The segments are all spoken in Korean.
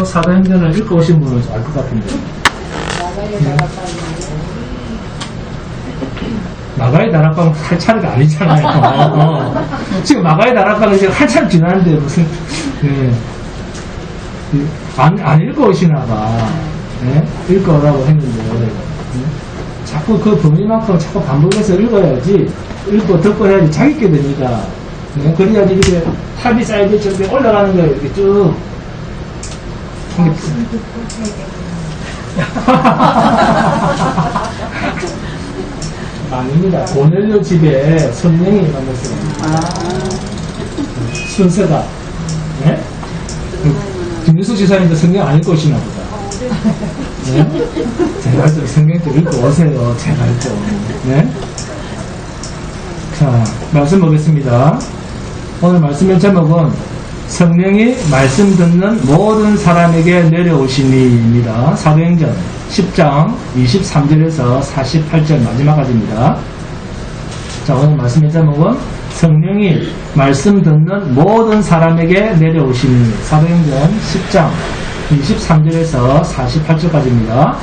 사도행전을 읽어오신 분은 알 것 같은데. 마가의 다락방은 할 차례가 아니잖아요. 지금 마가의 다락방은 지금 한참 지났는데 무슨, 안 읽어오시나 봐. 읽어오라고 했는데. 자꾸 그 범위만큼 자꾸 반복해서 읽어야지, 읽고 듣고 해야지 자기게 되니까. 그래야지 이렇게 탑이 쌓여져 저렇게 올라가는 거예요. 이렇게 쭉. 아닙니다. 고넬료 집에 성령이 만났어요. 순서가. 네? 김유수 지사님도 성경 안 읽고 오시나 보다. 네? 제발 좀 성경 좀 읽고 오세요. 제발 좀. 네? 자, 말씀 보겠습니다. 오늘 말씀의 제목은 성령이 말씀 듣는 모든 사람에게 내려오시니입니다. 사도행전 10장 23절에서 48절 마지막까지입니다. 자, 오늘 말씀의 제목은 성령이 말씀 듣는 모든 사람에게 내려오시니. 사도행전 10장 23절에서 48절까지입니다.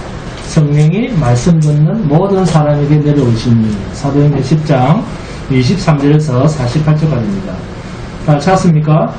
성령이 말씀 듣는 모든 사람에게 내려오시니. 사도행전 10장 23절에서 48절까지입니다. 다 찾았습니까?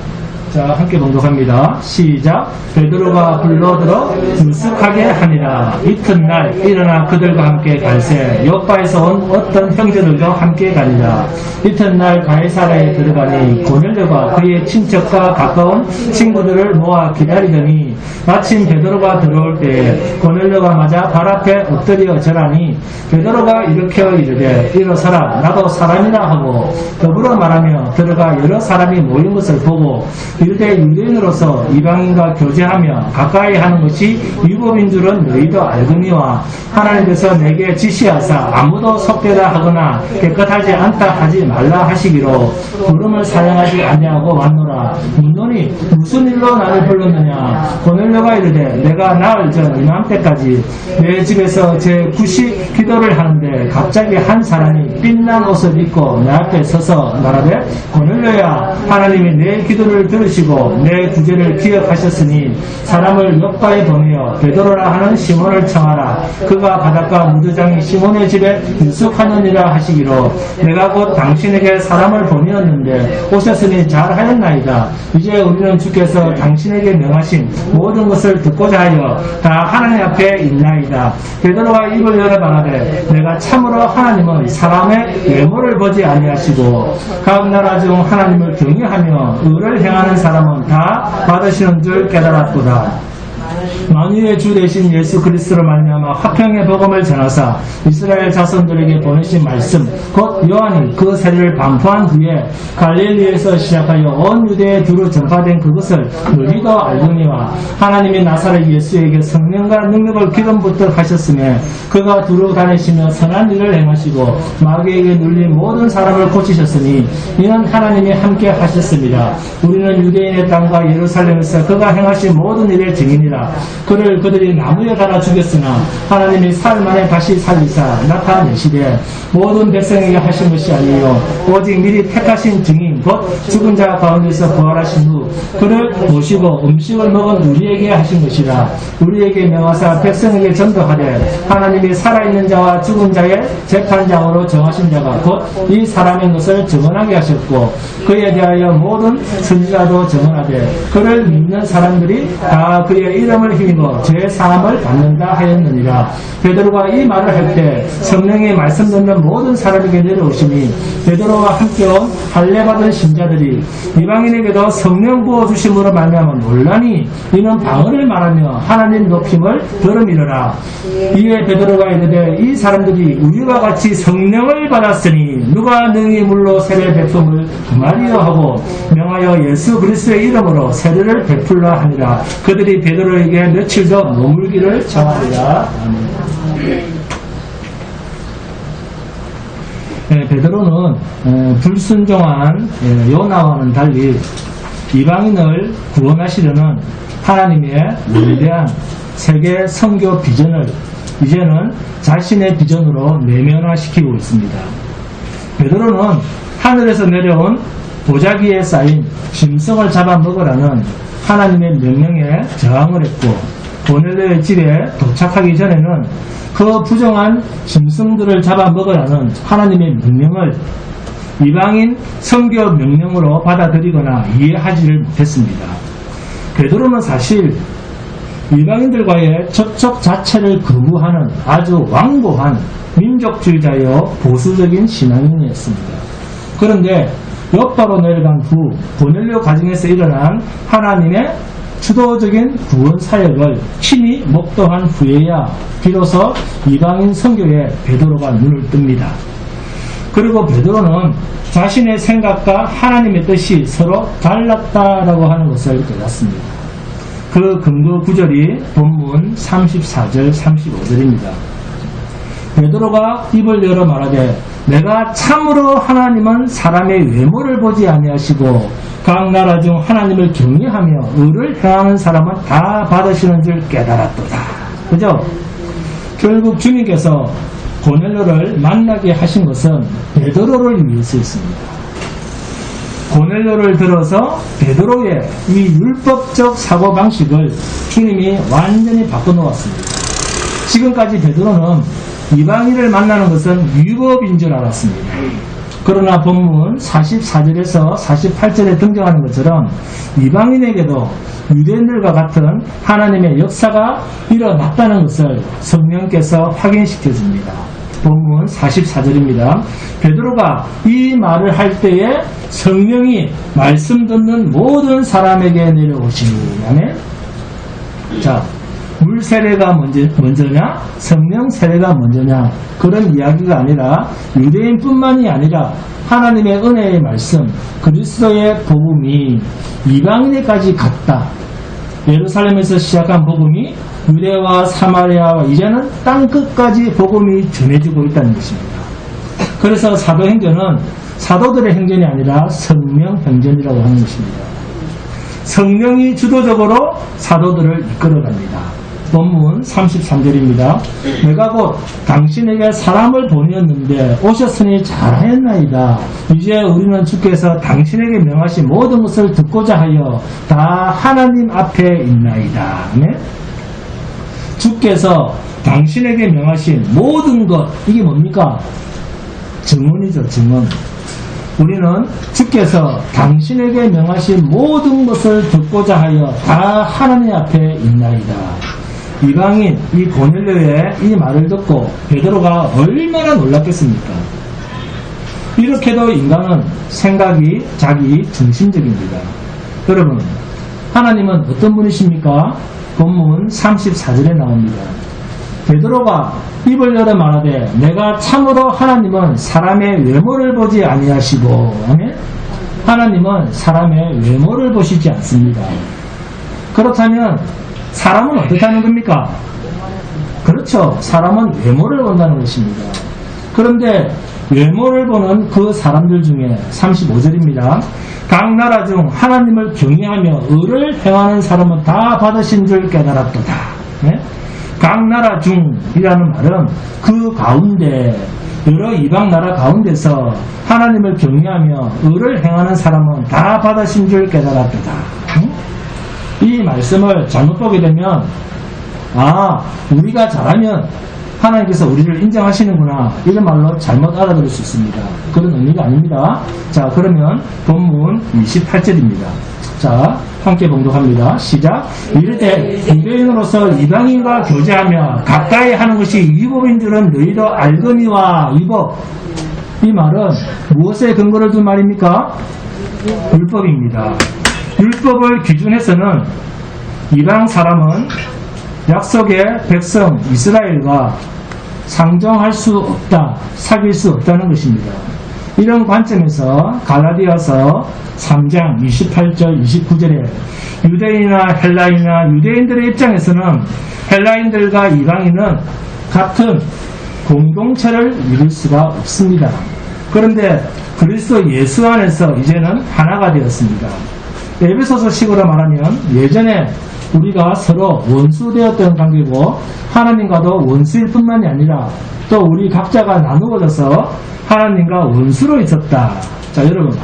자, 함께 봉독합니다. 시작. 베드로가 불러들어 불쑥하게 하니라. 이튿날 일어나 그들과 함께 갈새 요빠에서 온 어떤 형제들도 함께 가니라. 이튿날 가이사라에 들어가니 고넬료가 그의 친척과 가까운 친구들을 모아 기다리더니 마침 베드로가 들어올 때에 고넬료가 맞아 발 앞에 엎드려 절하니 베드로가 일으켜 이르되 일어서라 나도 사람이라 하고 더불어 말하며 들어가 여러 사람이 모인 것을 보고 이르되 유대인으로서 이방인과 교제하며 가까이 하는 것이 율법인 줄은 너희도 알거니와 하나님께서 내게 지시하사 아무도 속되다 하거나 깨끗하지 않다 하지 말라 하시기로 부름을 사용하지 아니하고 왔노라. 묻노니 무슨 일로 나를 불렀느냐. 고넬료가 이르되 내가 나흘 전 이맘때까지 내 집에서 제 90 기도를 하는데 갑자기 한 사람이 빛난 옷을 입고 내 앞에 서서 말하되 고넬료야 하나님이 내 기도를 들으시고 내 구제를 기억하셨으니 사람을 요빠에 보내어 베드로라 하는 시몬을 청하라. 그가 바닷가 무드장이 시몬의 집에 유숙하느니라 하시기로 내가 곧 당신에게 사람을 보내었는데 오셨으니 잘하였나이다. 이제 우리는 주께서 당신에게 명하신 모든 것을 듣고자 하여 다 하나님 앞에 있나이다. 베드로가 입을 열어 말하되 내가 참으로 하나님은 사람의 외모를 보지 아니하시고 각 나라 중 하나님을 경외하며 의를 행하는 사람은 다 받으시는 줄 깨달았도다. 만유의 주 되신 예수 그리스도로 말미암아 화평의 복음을 전하사 이스라엘 자손들에게 보내신 말씀 곧 요한이 그 세례를 반포한 후에 갈릴리에서 시작하여 온 유대에 두루 전파된 그것을 너희도 알거니와 하나님이 나사렛 예수에게 성령과 능력을 기름부터 하셨으며 그가 두루 다니시며 선한 일을 행하시고 마귀에게 눌린 모든 사람을 고치셨으니 이는 하나님이 함께 하셨습니다. 우리는 유대인의 땅과 예루살렘에서 그가 행하신 모든 일의 증인이라. 그를 그들이 나무에 달아 죽였으나 하나님이 사흘 만에 다시 살리사 나타내시되 모든 백성에게 하신 것이 아니요 오직 미리 택하신 증인 곧 죽은 자 가운데서 부활하신 후 그를 모시고 음식을 먹은 우리에게 하신 것이라. 우리에게 명하사 백성에게 전도하되 하나님이 살아있는 자와 죽은 자의 재판장으로 정하신 자가 곧 이 사람의 것을 증언하게 하셨고 그에 대하여 모든 선지자도 증언하되 그를 믿는 사람들이 다 그의 이름을 힘입어 죄 사함을 받는다 하였느니라. 베드로가 이 말을 할 때 성령이 말씀 듣는 모든 사람에게 내려오시니 베드로와 함께 온 할례 받은 신자들이 이방인에게도 성령 부어 주심으로 말미암아 놀라니 이는 방언을 말하며 하나님 높임을 들음이로라. 이에 베드로가 이르되 이 사람들이 우리와 같이 성령을 받았으니 누가 능히 물로 세례 베품을 그말이여 하고 명하여 예수 그리스도의 이름으로 세례를 베풀라 하니라. 그들이 베드로에게 며칠 더 머물기를 정하리라. 베드로는 불순종한 요나와는 달리 이방인을 구원하시려는 하나님의 위대한 세계 선교 비전을 이제는 자신의 비전으로 내면화시키고 있습니다. 베드로는 하늘에서 내려온 보자기에 쌓인 짐승을 잡아먹으라는 하나님의 명령에 저항을 했고 고넬료의 집에 도착하기 전에는 그 부정한 짐승들을 잡아먹으라는 하나님의 명령을 이방인 선교 명령으로 받아들이거나 이해하지를 못했습니다. 베드로는 사실 이방인들과의 접촉 자체를 거부하는 아주 완고한 민족주의자여 보수적인 신앙인이었습니다. 그런데 여파로 내려간 후 고넬료 가정에서 일어난 하나님의 주도적인 구원 사역을 친히 목도한 후에야 비로소 이방인 선교에 베드로가 눈을 뜹니다. 그리고 베드로는 자신의 생각과 하나님의 뜻이 서로 달랐다라고 하는 것을 깨닫습니다. 그 근거 구절이 본문 34절 35절입니다. 베드로가 입을 열어 말하되 내가 참으로 하나님은 사람의 외모를 보지 아니하시고 각 나라 중 하나님을 경외하며 의를 행하는 사람은 다 받으시는 줄 깨달았도다. 그죠? 결국 주님께서 고넬료를 만나게 하신 것은 베드로를 위해서였습니다. 고넬료를 들어서 베드로의 이 율법적 사고방식을 주님이 완전히 바꿔놓았습니다. 지금까지 베드로는 이방인을 만나는 것은 위법인 줄 알았습니다. 그러나 본문 44절에서 48절에 등장하는 것처럼 이방인에게도 유대인들과 같은 하나님의 역사가 일어났다는 것을 성령께서 확인시켜줍니다. 본문 44절입니다. 베드로가 이 말을 할 때에 성령이 말씀 듣는 모든 사람에게 내려오시니. 아멘. 자, 물 세례가 먼저냐 성령 세례가 먼저냐 그런 이야기가 아니라 유대인뿐만이 아니라 하나님의 은혜의 말씀 그리스도의 복음이 이방인에까지 갔다. 예루살렘에서 시작한 복음이 유대와 사마리아와 이제는 땅끝까지 복음이 전해지고 있다는 것입니다. 그래서 사도행전은 사도들의 행전이 아니라 성령 행전이라고 하는 것입니다. 성령이 주도적으로 사도들을 이끌어갑니다. 본문 33절입니다. 내가 곧 당신에게 사람을 보내었는데 오셨으니 잘하였나이다. 이제 우리는 주께서 당신에게 명하신 모든 것을 듣고자 하여 다 하나님 앞에 있나이다. 네? 주께서 당신에게 명하신 모든 것, 이게 뭡니까? 증언이죠, 증언. 우리는 주께서 당신에게 명하신 모든 것을 듣고자 하여 다 하나님 앞에 있나이다. 이방인 이 고넬료의 이 말을 듣고 베드로가 얼마나 놀랐겠습니까? 이렇게도 인간은 생각이 자기 중심적입니다. 여러분, 하나님은 어떤 분이십니까? 본문 34절에 나옵니다. 베드로가 입을 열어 말하되 내가 참으로 하나님은 사람의 외모를 보지 아니하시고, 아멘? 하나님은 사람의 외모를 보시지 않습니다. 그렇다면 사람은 어떻다는 겁니까? 그렇죠. 사람은 외모를 본다는 것입니다. 그런데 외모를 보는 그 사람들 중에 35절입니다. 각 나라 중 하나님을 경외하며 의를 행하는 사람은 다 받으신 줄 깨달았도다. 네? 각 나라 중이라는 말은 그 가운데 여러 이방 나라 가운데서 하나님을 경외하며 의를 행하는 사람은 다 받으신 줄 깨달았도다. 이 말씀을 잘못 보게 되면 우리가 잘하면 하나님께서 우리를 인정하시는구나 이런 말로 잘못 알아들을 수 있습니다. 그런 의미가 아닙니다. 자, 그러면 본문 28절입니다. 자, 함께 봉독합니다. 시작. 이르되 유대인으로서 이방인과 교제하며 가까이 하는 것이 위법인 줄은 너희도 알거니와. 위법, 이 말은 무엇에 근거를 둔 말입니까? 율법입니다. 율법을 기준해서는 이방 사람은 약속의 백성 이스라엘과 상종할 수 없다, 사귈 수 없다는 것입니다. 이런 관점에서 갈라디아서 3장 28절 29절에 유대인이나 헬라인이나 유대인들의 입장에서는 헬라인들과 이방인은 같은 공동체를 이룰 수가 없습니다. 그런데 그리스도 예수 안에서 이제는 하나가 되었습니다. 에베소서식으로 말하면 예전에 우리가 서로 원수되었던 관계고 하나님과도 원수일 뿐만이 아니라 또 우리 각자가 나누어져서 하나님과 원수로 있었다. 자, 여러분,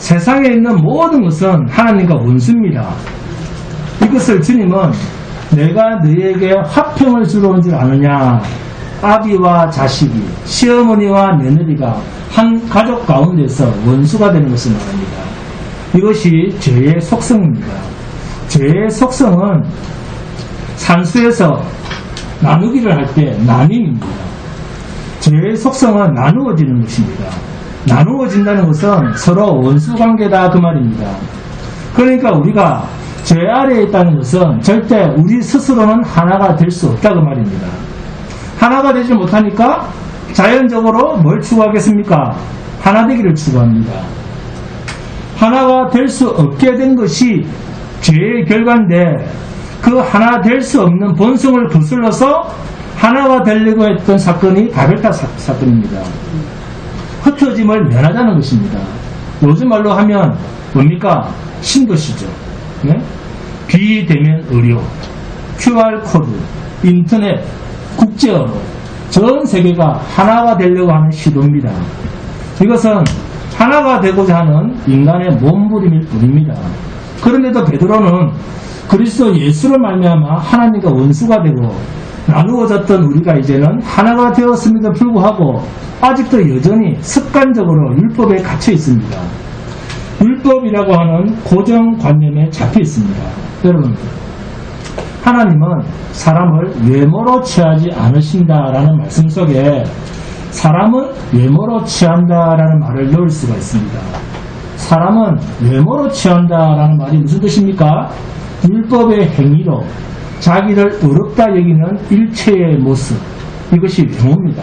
세상에 있는 모든 것은 하나님과 원수입니다. 이것을 주님은 내가 너희에게 화평을 주러 온 줄 아느냐. 아비와 자식이, 시어머니와 며느리가 한 가족 가운데서 원수가 되는 것을 말합니다. 이것이 죄의 속성입니다. 죄의 속성은 산수에서 나누기를 할 때 나눔입니다. 죄의 속성은 나누어지는 것입니다. 나누어진다는 것은 서로 원수관계다 그 말입니다. 그러니까 우리가 죄 아래에 있다는 것은 절대 우리 스스로는 하나가 될 수 없다 그 말입니다. 하나가 되지 못하니까 자연적으로 뭘 추구하겠습니까? 하나 되기를 추구합니다. 하나가 될 수 없게 된 것이 죄의 결과인데 그 하나 될 수 없는 본성을 거슬러서 하나가 되려고 했던 사건이 바벨탑 사건입니다. 흩어짐을 면하자는 것입니다. 요즘 말로 하면 뭡니까? 신도시죠. 네? 비대면 의료, QR코드, 인터넷, 국제어로 전 세계가 하나가 되려고 하는 시도입니다. 이것은 하나가 되고자 하는 인간의 몸부림일 뿐입니다. 그런데도 베드로는 그리스도 예수로 말미암아 하나님과 원수가 되고 나누어졌던 우리가 이제는 하나가 되었음에도 불구하고 아직도 여전히 습관적으로 율법에 갇혀 있습니다. 율법이라고 하는 고정관념에 잡혀 있습니다. 여러분, 하나님은 사람을 외모로 취하지 않으신다라는 말씀 속에 사람은 외모로 취한다라는 말을 넣을 수가 있습니다. 사람은 외모로 취한다라는 말이 무슨 뜻입니까? 율법의 행위로 자기를 어렵다 여기는 일체의 모습, 이것이 외모입니다.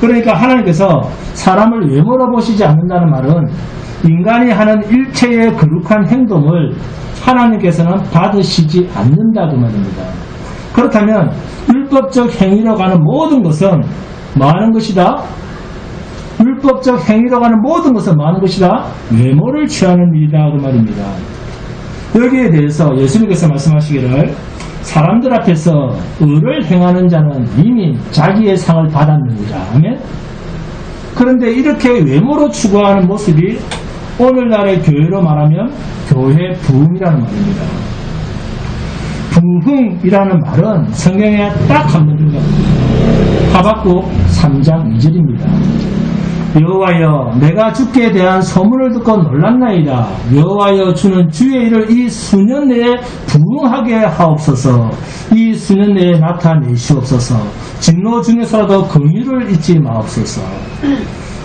그러니까 하나님께서 사람을 외모로 보시지 않는다는 말은 인간이 하는 일체의 거룩한 행동을 하나님께서는 받으시지 않는다 그 말입니다. 그렇다면 율법적 행위로 가는 모든 것은 뭐 하는 것이다? 율법적 행위로 가는 모든 것은 뭐 하는 것이다? 외모를 취하는 일이다 그 말입니다. 여기에 대해서 예수님께서 말씀하시기를 사람들 앞에서 의를 행하는 자는 이미 자기의 상을 받았느니라. 아멘? 그런데 이렇게 외모로 추구하는 모습이 오늘날의 교회로 말하면 교회 부흥이라는 말입니다. 부흥이라는 말은 성경에 딱 한 번 등장합니다. 하박국 3장 2절입니다. 여호와여 내가 주께 대한 소문을 듣고 놀랐나이다. 여호와여 주는 주의 일을 이 수년 내에 부흥하게 하옵소서. 이 수년 내에 나타내시옵소서. 진노 중에서라도 긍휼을 잊지 마옵소서.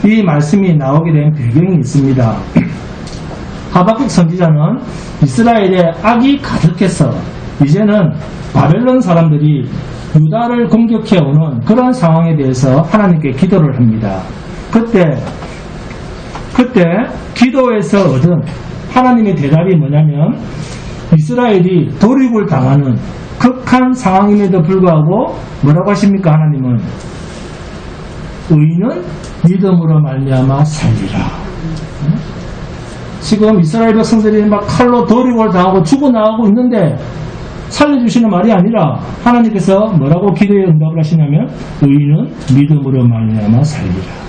이 말씀이 나오게 된 배경이 있습니다. 하박국 선지자는 이스라엘에 악이 가득해서 이제는 바벨론 사람들이 유다를 공격해오는 그런 상황에 대해서 하나님께 기도를 합니다. 그때 기도에서 얻은 하나님의 대답이 뭐냐면 이스라엘이 도륙을 당하는 극한 상황임에도 불구하고 뭐라고 하십니까? 하나님은 의인은 믿음으로 말미암아 살리라. 지금 이스라엘 백성들이 막 칼로 도륙을 당하고 죽어나가고 있는데 살려주시는 말이 아니라 하나님께서 뭐라고 기도에 응답을 하시냐면 의인은 믿음으로 말미암아 살리라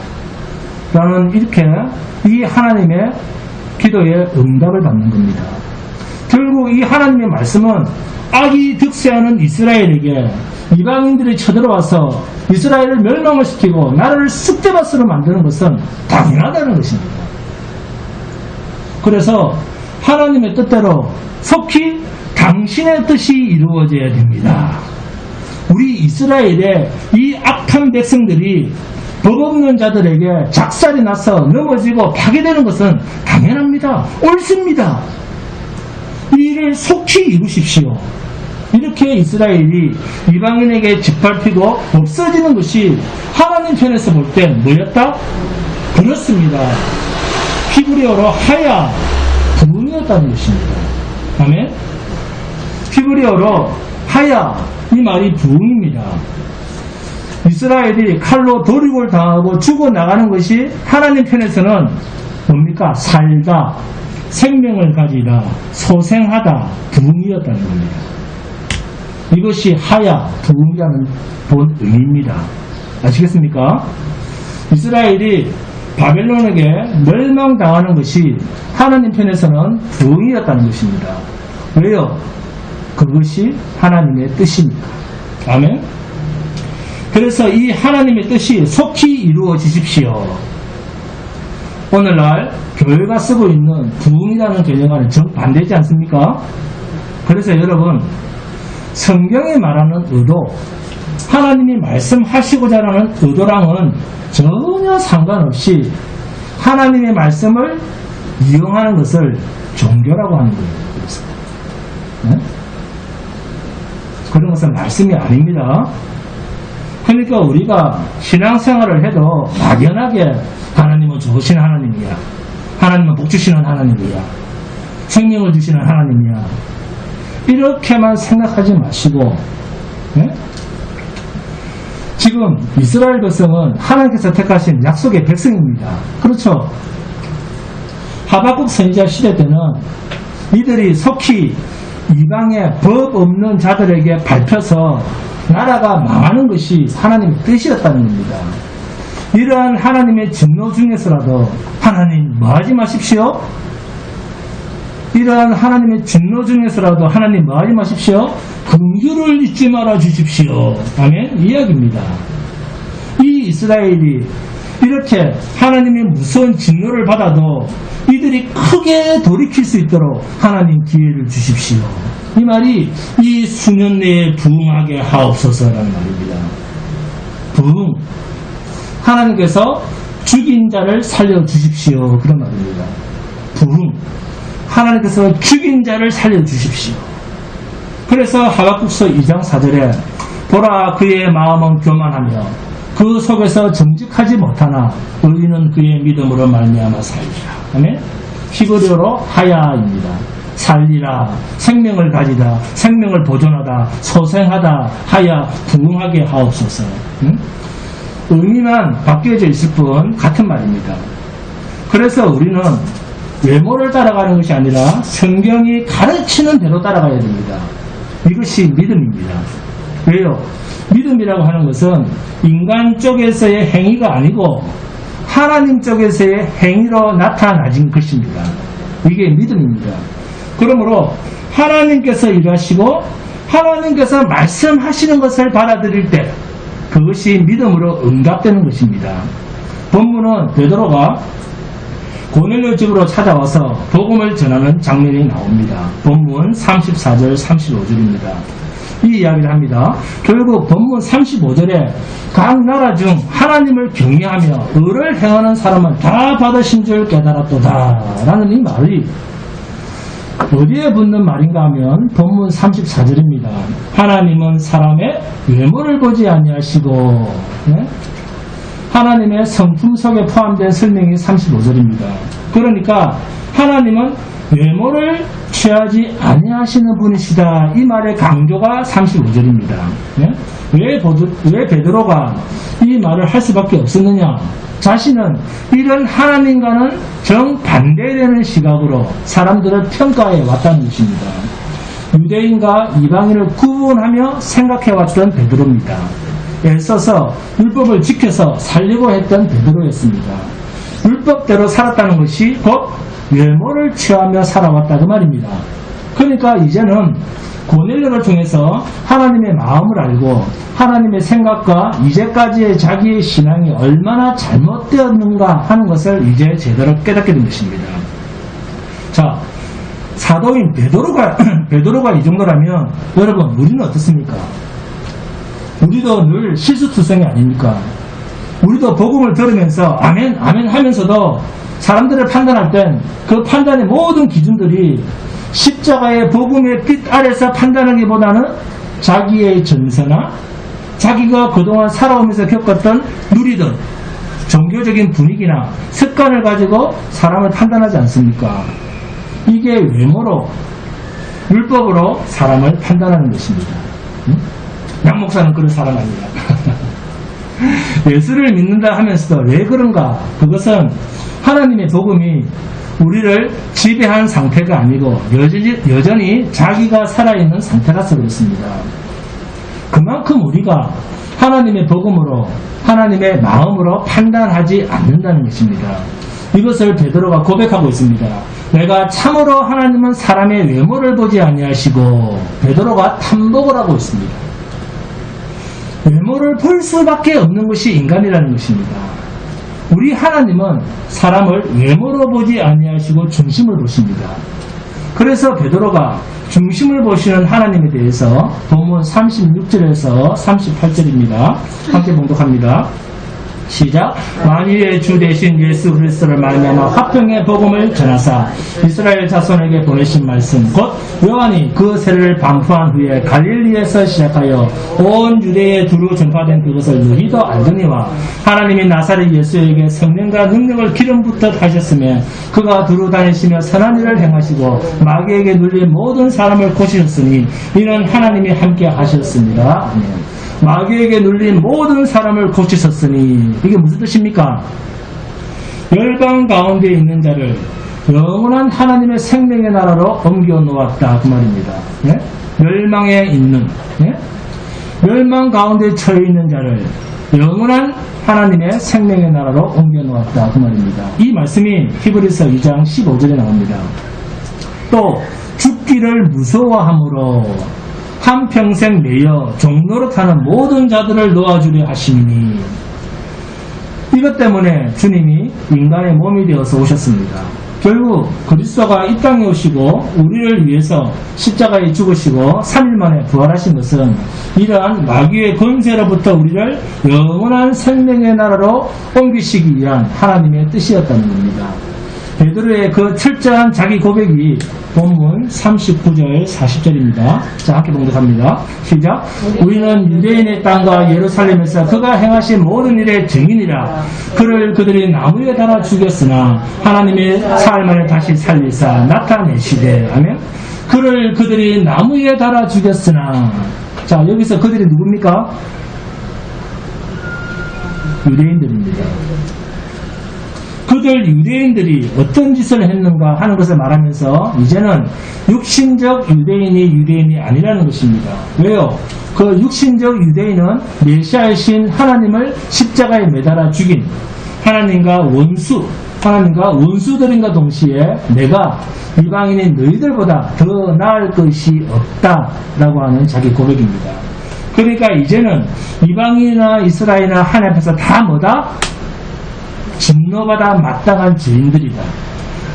라는 이렇게 이 하나님의 기도에 응답을 받는 겁니다. 결국 이 하나님의 말씀은 악이 득세하는 이스라엘에게 이방인들이 쳐들어와서 이스라엘을 멸망을 시키고 나라를 쑥대밭으로 만드는 것은 당연하다는 것입니다. 그래서 하나님의 뜻대로 속히 당신의 뜻이 이루어져야 됩니다. 우리 이스라엘의 이 악한 백성들이 법 없는 자들에게 작살이 나서 넘어지고 파괴되는 것은 당연합니다. 옳습니다. 이 일을 속히 이루십시오. 이렇게 이스라엘이 이방인에게 짓밟히고 없어지는 것이 하나님 편에서 볼 때 뭐였다? 그렇습니다. 히브리어로 하야 부흥이었다는 것입니다. 아멘? 히브리어로 하야 이 말이 부흥입니다. 이스라엘이 칼로 도륙을 당하고 죽어나가는 것이 하나님 편에서는 뭡니까? 살다, 생명을 가지다, 소생하다, 부흥이었다는 겁니다. 이것이 하야, 부흥이라는 본 의미입니다. 아시겠습니까? 이스라엘이 바벨론에게 멸망당하는 것이 하나님 편에서는 부흥이었다는 것입니다. 왜요? 그것이 하나님의 뜻이니까. 아멘. 그래서 이 하나님의 뜻이 속히 이루어지십시오. 오늘날 교회가 쓰고 있는 부흥이라는 개념과는 정반대지 않습니까? 그래서 여러분, 성경이 말하는 의도, 하나님이 말씀하시고자 하는 의도랑은 전혀 상관없이 하나님의 말씀을 이용하는 것을 종교라고 하는 거예요. 그래서. 네? 그런 것은 말씀이 아닙니다. 그러니까 우리가 신앙생활을 해도 막연하게 하나님은 좋으신 하나님이야, 하나님은 복 주시는 하나님이야, 생명을 주시는 하나님이야, 이렇게만 생각하지 마시고, 네? 지금 이스라엘 백성은 하나님께서 택하신 약속의 백성입니다. 그렇죠? 하박국 선지자 시대 때는 이들이 속히 이방의 법 없는 자들에게 밟혀서 나라가 망하는 것이 하나님의 뜻이었다는 겁니다. 이러한 하나님의 진노 중에서라도 하나님 뭐하지 마십시오. 이러한 하나님의 진노 중에서라도 하나님 뭐하지 마십시오. 긍휼을 잊지 말아 주십시오. 아멘. 이야기입니다. 이 이스라엘이 이렇게 하나님의 무서운 진노를 받아도 이들이 크게 돌이킬 수 있도록 하나님 기회를 주십시오. 이 말이 이 수년 내에 부흥하게 하옵소서라는 말입니다. 부흥. 하나님께서 죽인 자를 살려주십시오. 그런 말입니다. 부흥. 하나님께서 죽인 자를 살려주십시오. 그래서 하박국서 2장 4절에 보라 그의 마음은 교만하며 그 속에서 정직하지 못하나 의인은 그의 믿음으로 말미암아 살리라. 아멘. 히브리어로 하야입니다. 살리라, 생명을 가지다, 생명을 보존하다, 소생하다, 하야, 부흥하게 하옵소서. 의미만 바뀌어져 있을 뿐 같은 말입니다. 그래서 우리는 외모를 따라가는 것이 아니라 성경이 가르치는 대로 따라가야 됩니다. 이것이 믿음입니다. 왜요? 믿음이라고 하는 것은 인간 쪽에서의 행위가 아니고 하나님 쪽에서의 행위로 나타나진 것입니다. 이게 믿음입니다. 그러므로 하나님께서 일하시고 하나님께서 말씀하시는 것을 받아들일 때 그것이 믿음으로 응답되는 것입니다. 본문은 베드로가 고넬료 집으로 찾아와서 복음을 전하는 장면이 나옵니다. 본문 34절 35절입니다. 이 이야기를 합니다. 결국 본문 35절에 각 나라 중 하나님을 경외하며 의를 행하는 사람은 다 받으신 줄 깨달았도다 라는 이 말이 어디에 붙는 말인가 하면 본문 34절입니다. 하나님은 사람의 외모를 보지 아니하시고, 네? 하나님의 성품 속에 포함된 설명이 35절입니다. 그러니까 하나님은 외모를 취하지 아니하시는 분이시다. 이 말의 강조가 35절입니다. 네? 왜 베드로가 이 말을 할 수밖에 없었느냐? 자신은 이런 하나님과는 정반대되는 시각으로 사람들을 평가해 왔다는 것입니다. 유대인과 이방인을 구분하며 생각해왔던 베드로입니다. 애써서 율법을 지켜서 살려고 했던 베드로였습니다. 율법대로 살았다는 것이 곧 외모를 취하며 살아왔다 그 말입니다. 그러니까 이제는 고넬료를 통해서 하나님의 마음을 알고 하나님의 생각과 이제까지의 자기의 신앙이 얼마나 잘못되었는가 하는 것을 이제 제대로 깨닫게 된 것입니다. 자, 사도인 베드로가 이 정도라면 여러분 우리는 어떻습니까? 우리도 늘 실수투성이 아닙니까? 우리도 복음을 들으면서 아멘 아멘 하면서도 사람들을 판단할 땐 그 판단의 모든 기준들이 십자가의 복음의 빛 아래서 판단하기보다는 자기의 전서나 자기가 그동안 살아오면서 겪었던 누리던 종교적인 분위기나 습관을 가지고 사람을 판단하지 않습니까? 이게 외모로 율법으로 사람을 판단하는 것입니다. 양 목사는 그런 사람 아니야. 예수를 믿는다 하면서도 왜 그런가? 그것은 하나님의 복음이 우리를 지배한 상태가 아니고 여전히 자기가 살아있는 상태라서 그렇습니다. 그만큼 우리가 하나님의 복음으로 하나님의 마음으로 판단하지 않는다는 것입니다. 이것을 베드로가 고백하고 있습니다. 내가 참으로 하나님은 사람의 외모를 보지 아니하시고, 베드로가 탐복을 하고 있습니다. 외모를 볼 수밖에 없는 것이 인간이라는 것입니다. 우리 하나님은 사람을 외모로 보지 아니하시고 중심을 보십니다. 그래서 베드로가 중심을 보시는 하나님에 대해서 본문 36절에서 38절입니다. 함께 봉독합니다. 시작. 만유의 주 되신 예수 그리스도를 말미암아 화평의 복음을 전하사 이스라엘 자손에게 보내신 말씀 곧 요한이 그 세례를 반포한 후에 갈릴리에서 시작하여 온 유대에 두루 전파된 그것을 너희도 알더니와 하나님이 나사렛 예수에게 성령과 능력을 기름 붓듯 하셨으며 그가 두루 다니시며 선한 일을 행하시고 마귀에게 눌린 모든 사람을 고치셨으니 이는 하나님이 함께 하셨습니다. 아멘. 마귀에게 눌린 모든 사람을 고치셨으니, 이게 무슨 뜻입니까? 열방 가운데 있는 자를 영원한 하나님의 생명의 나라로 옮겨 놓았다 그 말입니다. 예? 멸망에 있는, 예? 멸망 가운데 처해 있는 자를 영원한 하나님의 생명의 나라로 옮겨 놓았다 그 말입니다. 이 말씀이 히브리서 2장 15절에 나옵니다. 또 죽기를 무서워함으로 한평생 매여 종노릇하는 모든 자들을 놓아주려 하시니, 이것 때문에 주님이 인간의 몸이 되어서 오셨습니다. 결국 그리스도가 이 땅에 오시고 우리를 위해서 십자가에 죽으시고 3일 만에 부활하신 것은 이러한 마귀의 권세로부터 우리를 영원한 생명의 나라로 옮기시기 위한 하나님의 뜻이었다는 겁니다. 베드로의 그 철저한 자기 고백이 본문 39절 40절입니다. 자, 함께 봉독합니다. 시작. 우리는 유대인의 땅과 예루살렘에서 그가 행하신 모든 일의 증인이라. 그를 그들이 나무에 달아 죽였으나 하나님의 사흘 만에 다시 살리사 나타내시되. 아멘. 그를 그들이 나무에 달아 죽였으나. 자, 여기서 그들이 누굽니까? 유대인들입니다. 그들 유대인들이 어떤 짓을 했는가 하는 것을 말하면서 이제는 육신적 유대인이 아니라는 것입니다. 왜요? 그 육신적 유대인은 메시아이신 하나님을 십자가에 매달아 죽인 하나님과 원수들인가 동시에 내가 이방인인 너희들보다 더 나을 것이 없다라고 하는 자기 고백입니다. 그러니까 이제는 이방인이나 이스라엘이나 하나님 앞에서 다 뭐다? 진노받아 마땅한 죄인들이다.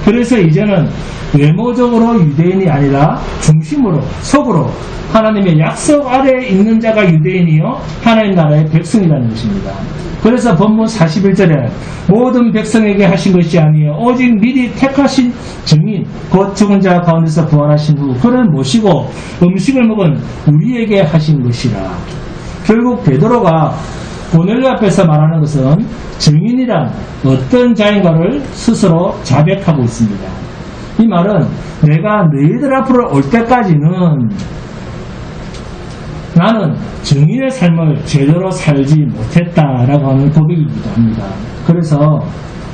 그래서 이제는 외모적으로 유대인이 아니라 중심으로, 속으로 하나님의 약속 아래에 있는 자가 유대인이요 하나님 나라의 백성이라는 것입니다. 그래서 본문 41절에 모든 백성에게 하신 것이 아니요 오직 미리 택하신 증인 곧 죽은 자 가운데서 부활하신 후 그를 모시고 음식을 먹은 우리에게 하신 것이라. 결국 베드로가 고넬료 앞에서 말하는 것은 증인이란 어떤 자인가를 스스로 자백하고 있습니다. 이 말은 내가 너희들 앞으로 올 때까지는 나는 증인의 삶을 제대로 살지 못했다라고 하는 고백이기도 합니다. 그래서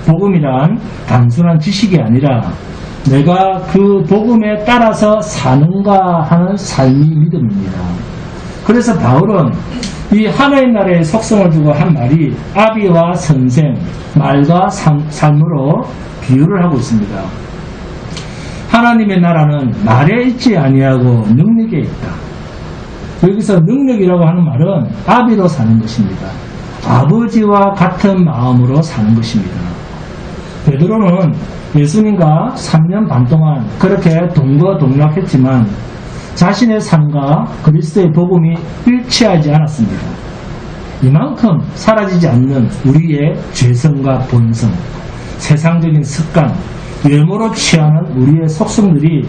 복음이란 단순한 지식이 아니라 내가 그 복음에 따라서 사는가 하는 삶이 믿음입니다. 그래서 바울은 이 하나님 나라의 속성을 두고 한 말이 아비와 선생, 말과 삶으로 비유를 하고 있습니다. 하나님의 나라는 말에 있지 아니하고 능력에 있다. 여기서 능력이라고 하는 말은 아비로 사는 것입니다. 아버지와 같은 마음으로 사는 것입니다. 베드로는 예수님과 3년 반 동안 그렇게 동거동락했지만 자신의 삶과 그리스도의 복음이 일치하지 않았습니다. 이만큼 사라지지 않는 우리의 죄성과 본성, 세상적인 습관, 외모로 취하는 우리의 속성들이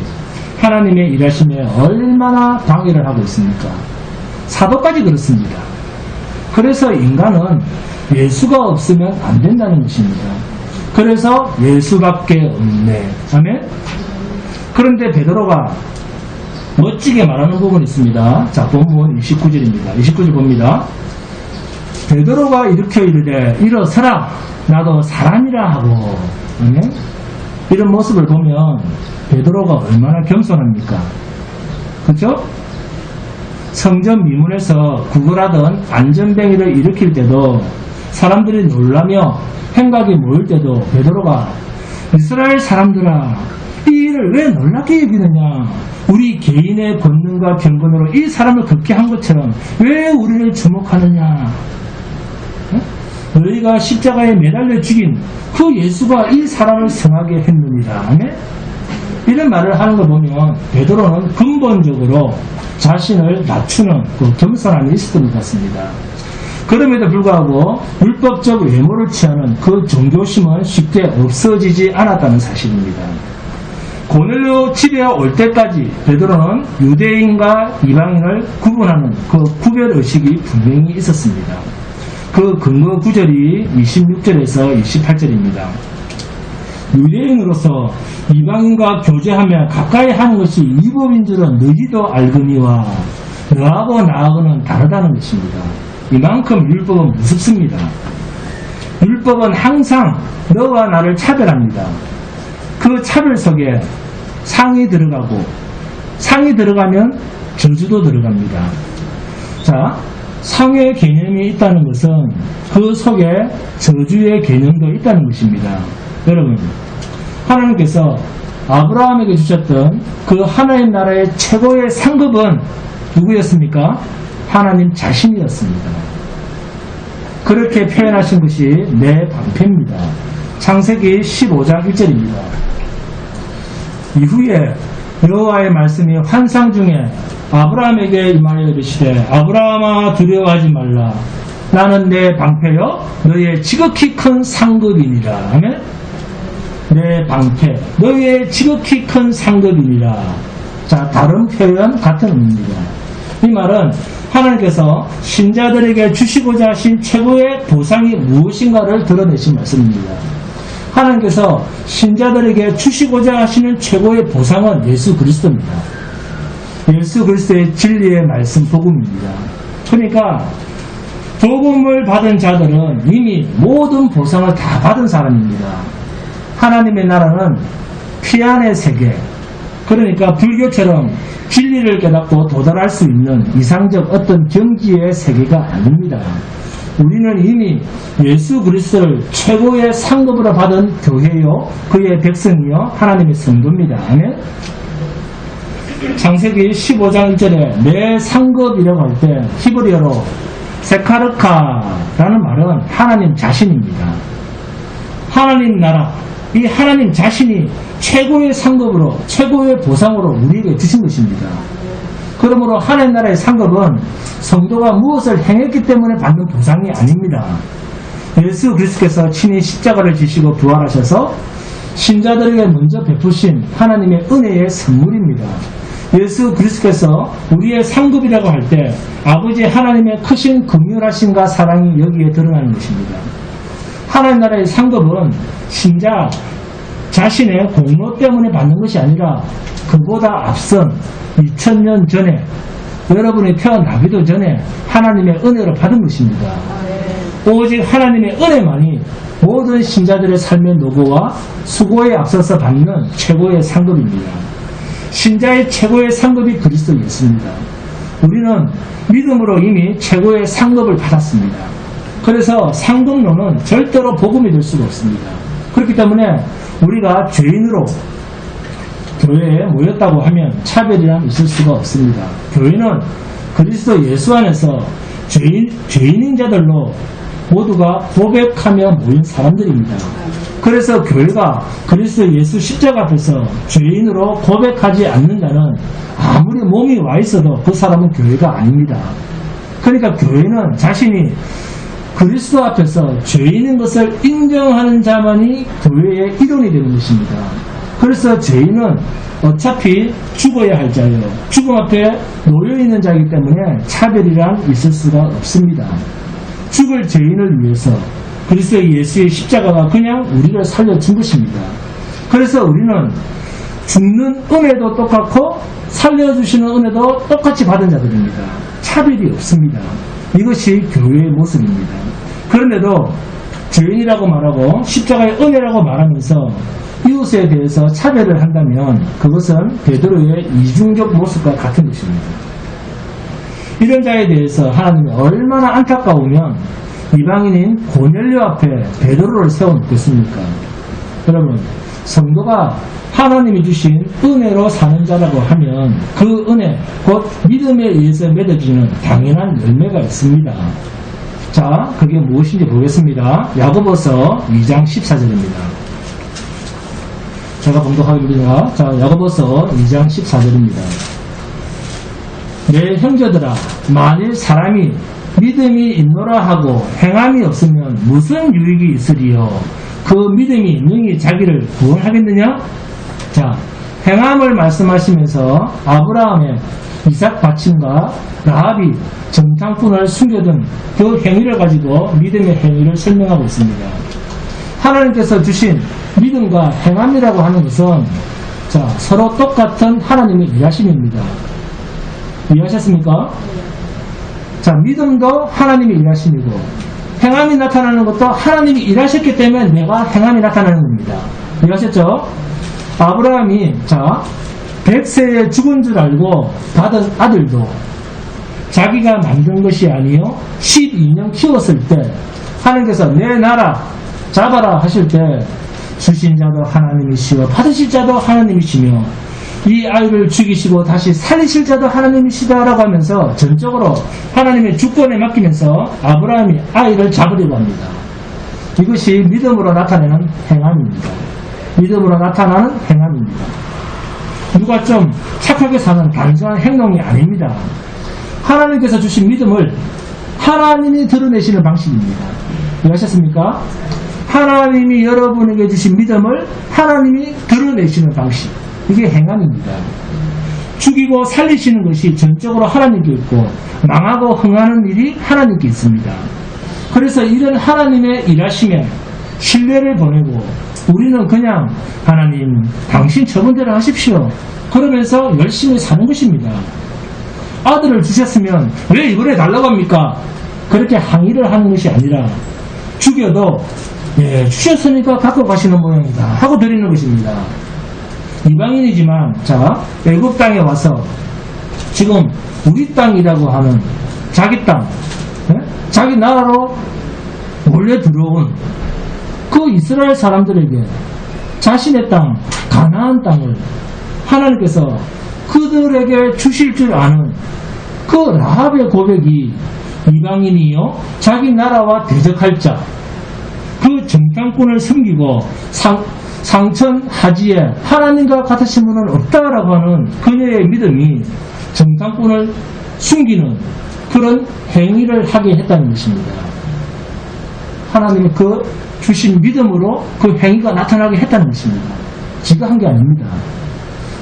하나님의 일하심에 얼마나 방해를 하고 있습니까? 사도까지 그렇습니다. 그래서 인간은 예수가 없으면 안 된다는 것입니다. 그래서 예수밖에 없네. 아멘? 그런데 베드로가 멋지게 말하는 부분이 있습니다. 자, 본문 29절입니다. 29절 봅니다. 베드로가 일으켜 이르되 일어서라 나도 사람이라 하고. 아멘? 이런 모습을 보면 베드로가 얼마나 겸손합니까? 그렇죠? 성전 미문에서 구걸하던 안전뱅이를 일으킬 때도 사람들이 놀라며 행각이 모일 때도 베드로가 이스라엘 사람들아, 이 일을 왜 놀랍게 여기느냐? 우리 개인의 권능과 경건으로 이 사람을 걷게 한 것처럼 왜 우리를 주목하느냐? 너희가 십자가에 매달려 죽인 그 예수가 이 사람을 성하게 했느니라. 이런 말을 하는 거 보면 베드로는 근본적으로 자신을 낮추는 그 겸손함이 있었던 것 같습니다. 그럼에도 불구하고 율법적 외모를 취하는 그 종교심은 쉽게 없어지지 않았다는 사실입니다. 고넬료 집에 올 때까지 베드로는 유대인과 이방인을 구분하는 그 구별의식이 분명히 있었습니다. 그 근거 구절이 26절에서 28절입니다. 유대인으로서 이방인과 교제하며 가까이 하는 것이 위법인 줄은 너희도 알거니와 너하고 나하고는 다르다는 것입니다. 이만큼 율법은 무섭습니다. 율법은 항상 너와 나를 차별합니다. 그 차별 속에 상이 들어가고 상이 들어가면 저주도 들어갑니다. 자, 상의 개념이 있다는 것은 그 속에 저주의 개념도 있다는 것입니다. 여러분, 하나님께서 아브라함에게 주셨던 그 하나님 나라의 최고의 상급은 누구였습니까? 하나님 자신이었습니다. 그렇게 표현하신 것이 내 방패입니다. 창세기 15장 1절입니다. 이후에 여호와의 말씀이 환상 중에 아브라함에게 임하여 이르시되 아브라함아 두려워하지 말라. 나는 내 방패요 너의 지극히 큰 상급이니라. 아멘. 내 방패 너의 지극히 큰 상급이니라. 자, 다른 표현 같은 의미입니다. 이 말은 하나님께서 신자들에게 주시고자 하신 최고의 보상이 무엇인가를 드러내신 말씀입니다. 하나님께서 신자들에게 주시고자 하시는 최고의 보상은 예수 그리스도입니다. 예수 그리스도의 진리의 말씀 복음입니다. 그러니까 복음을 받은 자들은 이미 모든 보상을 다 받은 사람입니다. 하나님의 나라는 피 안의 세계, 그러니까 불교처럼 진리를 깨닫고 도달할 수 있는 이상적 어떤 경지의 세계가 아닙니다. 우리는 이미 예수 그리스도를 최고의 상급으로 받은 교회요, 그의 백성이요, 하나님의 성도입니다. 아멘. 창세기 15장 1절에 내 상급이라고 할 때 히브리어로 세카르카라는 말은 하나님 자신입니다. 하나님 나라, 이 하나님 자신이 최고의 상급으로, 최고의 보상으로 우리에게 주신 것입니다. 그러므로 하나님 나라의 상급은 성도가 무엇을 행했기 때문에 받는 보상이 아닙니다. 예수 그리스도께서 친히 십자가를 지시고 부활하셔서 신자들에게 먼저 베푸신 하나님의 은혜의 선물입니다. 예수 그리스도께서 우리의 상급이라고 할 때 아버지 하나님의 크신 긍휼하심과 사랑이 여기에 드러나는 것입니다. 하나님 나라의 상급은 신자 자신의 공로 때문에 받는 것이 아니라 그보다 앞선 2000년 전에 여러분이 태어나기도 전에 하나님의 은혜로 받은 것입니다. 오직 하나님의 은혜만이 모든 신자들의 삶의 노고와 수고에 앞서서 받는 최고의 상급입니다. 신자의 최고의 상급이 그리스도 예수입니다. 우리는 믿음으로 이미 최고의 상급을 받았습니다. 그래서 상급론은 절대로 복음이 될 수가 없습니다. 그렇기 때문에 우리가 죄인으로 교회에 모였다고 하면 차별이란 있을 수가 없습니다. 교회는 그리스도 예수 안에서 죄인인 자들로 모두가 고백하며 모인 사람들입니다. 그래서 교회가 그리스도 예수 십자가 앞에서 죄인으로 고백하지 않는 자는 아무리 몸이 와 있어도 그 사람은 교회가 아닙니다. 그러니까 교회는 자신이 그리스도 앞에서 죄인인 것을 인정하는 자만이 교회의 일원이 되는 것입니다. 그래서 죄인은 어차피 죽어야 할 자예요. 죽음 앞에 놓여있는 자이기 때문에 차별이란 있을 수가 없습니다. 죽을 죄인을 위해서 그리스도 예수의 십자가가 그냥 우리를 살려준 것입니다. 그래서 우리는 죽는 은혜도 똑같고 살려주시는 은혜도 똑같이 받은 자들입니다. 차별이 없습니다. 이것이 교회의 모습입니다. 그런데도 죄인이라고 말하고 십자가의 은혜라고 말하면서 이웃에 대해서 차별을 한다면 그것은 베드로의 이중적 모습과 같은 것입니다. 이런 자에 대해서 하나님이 얼마나 안타까우면 이방인인 고넬료 앞에 베드로를 세워놓겠습니까? 여러분, 성도가 하나님이 주신 은혜로 사는 자라고 하면 그 은혜, 곧 믿음에 의해서 맺어지는 당연한 열매가 있습니다. 자, 그게 무엇인지 보겠습니다. 야고보서 2장 14절입니다. 제가 봉독하겠습니다. 자, 야고보서 2장 14절입니다. 내 형제들아, 만일 사람이 믿음이 있노라 하고 행함이 없으면 무슨 유익이 있으리요? 그 믿음이 능히 자기를 구원하겠느냐? 자, 행함을 말씀하시면서 아브라함의 이삭 바침과 라합이 정탐꾼을 숨겨둔 그 행위를 가지고 믿음의 행위를 설명하고 있습니다. 하나님께서 주신 믿음과 행함이라고 하는 것은 자, 서로 똑같은 하나님의 일하심입니다. 이해하셨습니까? 자, 믿음도 하나님의 일하심이고 행함이 나타나는 것도 하나님이 일하셨기 때문에 내가 행함이 나타나는 겁니다. 이해하셨죠? 아브라함이 자 100세에 죽은 줄 알고 받은 아들도 자기가 만든 것이 아니요 12년 키웠을 때 하나님께서 내 나라 잡아라 하실 때 주신 자도 하나님이시고 받으실 자도 하나님이시며 이 아이를 죽이시고 다시 살리실 자도 하나님이시다라고 하면서 전적으로 하나님의 주권에 맡기면서 아브라함이 아이를 잡으려고 합니다. 이것이 믿음으로 나타내는 행함입니다. 믿음으로 나타나는 행함입니다. 누가 좀 착하게 사는 단순한 행동이 아닙니다. 하나님께서 주신 믿음을 하나님이 드러내시는 방식입니다. 이해하셨습니까? 하나님이 여러분에게 주신 믿음을 하나님이 드러내시는 방식. 이게 행함입니다. 죽이고 살리시는 것이 전적으로 하나님께 있고 망하고 흥하는 일이 하나님께 있습니다. 그래서 이런 하나님의 일하심에 신뢰를 보내고 우리는 그냥 하나님 당신 처분대로 하십시오 그러면서 열심히 사는 것입니다. 아들을 주셨으면 왜 이번에 달라고 합니까? 그렇게 항의를 하는 것이 아니라 죽여도 예, 주셨으니까 갖고 가시는 모양이다 하고 드리는 것입니다. 이방인이지만 자 애국 땅에 와서 지금 우리 땅이라고 하는 자기 땅 자기 나라로 몰려 들어온 그 이스라엘 사람들에게 자신의 땅 가나안 땅을 하나님께서 그들에게 주실 줄 아는 그 라합의 고백이 이방인이요 자기 나라와 대적할 자 그 정탐꾼을 섬기고 상천 하지에 하나님과 같으신 분은 없다라고 하는 그녀의 믿음이 정탐꾼을 숨기는 그런 행위를 하게 했다는 것입니다. 하나님이 그 주신 믿음으로 그 행위가 나타나게 했다는 것입니다. 지가 한 게 아닙니다.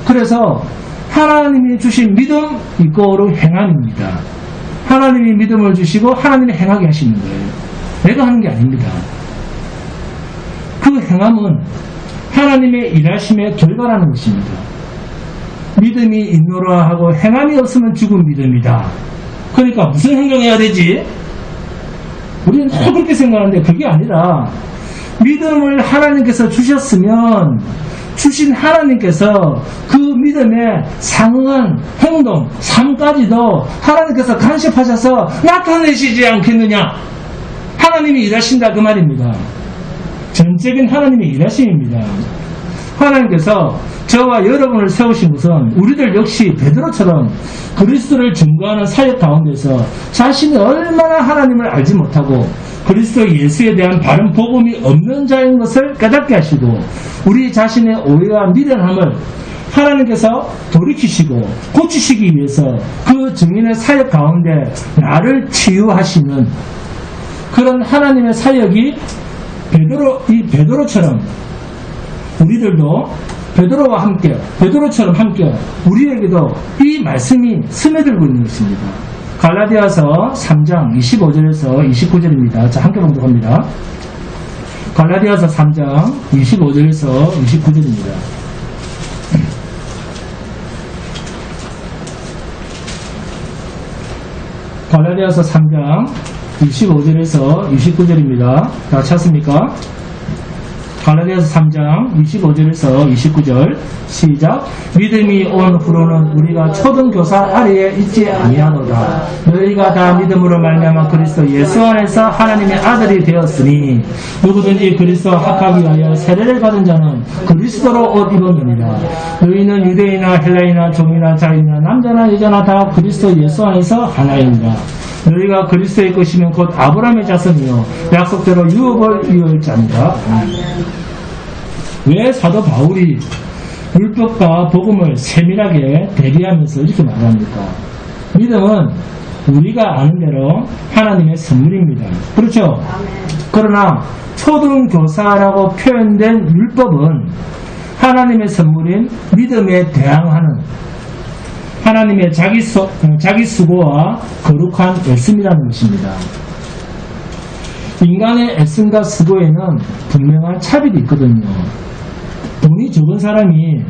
그래서 하나님이 주신 믿음 이꼬르 행함입니다. 하나님이 믿음을 주시고 하나님이 행하게 하시는 거예요. 내가 하는 게 아닙니다. 그 행함은 하나님의 일하심의 결과라는 것입니다. 믿음이 있노라 하고 행함이 없으면 죽은 믿음이다. 그러니까 무슨 행동해야 되지? 우리는 다 그렇게 생각하는데 그게 아니라 믿음을 하나님께서 주셨으면 주신 하나님께서 그 믿음에 상응한 행동, 삶까지도 하나님께서 간섭하셔서 나타내시지 않겠느냐? 하나님이 일하신다 그 말입니다. 전적인 하나님의 일하심입니다. 하나님께서 저와 여러분을 세우신 것은 우리들 역시 베드로처럼 그리스도를 증거하는 사역 가운데서 자신이 얼마나 하나님을 알지 못하고 그리스도 예수에 대한 바른 복음이 없는 자인 것을 깨닫게 하시고 우리 자신의 오해와 미련함을 하나님께서 돌이키시고 고치시기 위해서 그 증인의 사역 가운데 나를 치유하시는 그런 하나님의 사역이 베드로처럼 우리들도 베드로와 함께 베드로처럼 함께 우리에게도 이 말씀이 스며들고 있는 것입니다. 갈라디아서 3장 25절에서 29절입니다. 자, 함께 봉독합니다. 갈라디아서 3장 25절에서 29절입니다. 갈라디아서 3장 25절에서 29절입니다. 다 찾습니까? 갈라디아서 3장 25절에서 29절 시작. 믿음이 온 후로는 우리가 초등교사 아래에 있지 아니하노라. 너희가 다 믿음으로 말미암아 그리스도 예수 안에서 하나님의 아들이 되었으니 누구든지 그리스도 합하기 위하여 세례를 받은 자는 그리스도로 옷 입었느니라. 너희는 유대인이나 헬라인이나 종이나 자유나 남자나 여자나 다 그리스도 예수 안에서 하나이니라. 너희가 그리스도의 것이면 곧 아브라함의 자손이요 약속대로 유업을 이을 자니라. 왜 사도 바울이 율법과 복음을 세밀하게 대비하면서 이렇게 말합니까? 믿음은 우리가 아는 대로 하나님의 선물입니다. 그렇죠? 그러나 초등교사라고 표현된 율법은 하나님의 선물인 믿음에 대항하는 하나님의 자기 수고와 거룩한 애씀이라는 것입니다. 인간의 애씀과 수고에는 분명한 차별이 있거든요. 돈이 적은 사람이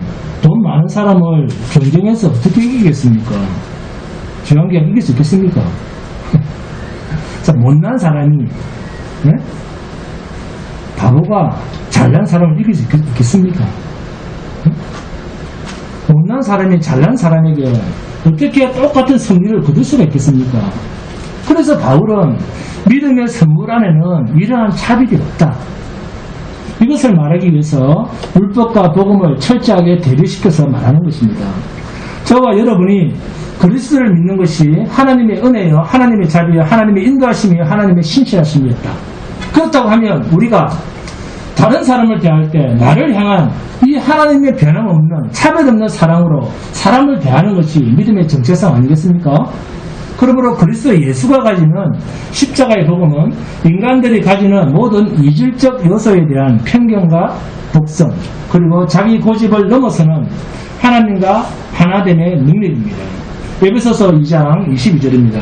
돈 많은 사람을 경쟁해서 어떻게 이기겠습니까? 중요한 이길 수 있겠습니까? 자, 못난 사람이 네? 바보가 잘난 사람을 이길 수 있겠습니까? 못난 사람이 잘난 사람에게 어떻게 똑같은 승리를 거둘 수가 있겠습니까? 그래서 바울은 믿음의 선물 안에는 이러한 차별이 없다. 이것을 말하기 위해서 율법과 복음을 철저하게 대비시켜서 말하는 것입니다. 저와 여러분이 그리스도를 믿는 것이 하나님의 은혜요, 하나님의 자비요, 하나님의 인도하심이요, 하나님의 신실하심이었다. 그렇다고 하면 우리가 다른 사람을 대할 때 나를 향한 이 하나님의 변함없는 차별없는 사랑으로 사람을 대하는 것이 믿음의 정체성 아니겠습니까? 그러므로 그리스도 예수가 가지는 십자가의 복음은 인간들이 가지는 모든 이질적 요소에 대한 편견과 독성 그리고 자기 고집을 넘어서는 하나님과 하나됨의 능력입니다. 에베소서 2장 22절입니다.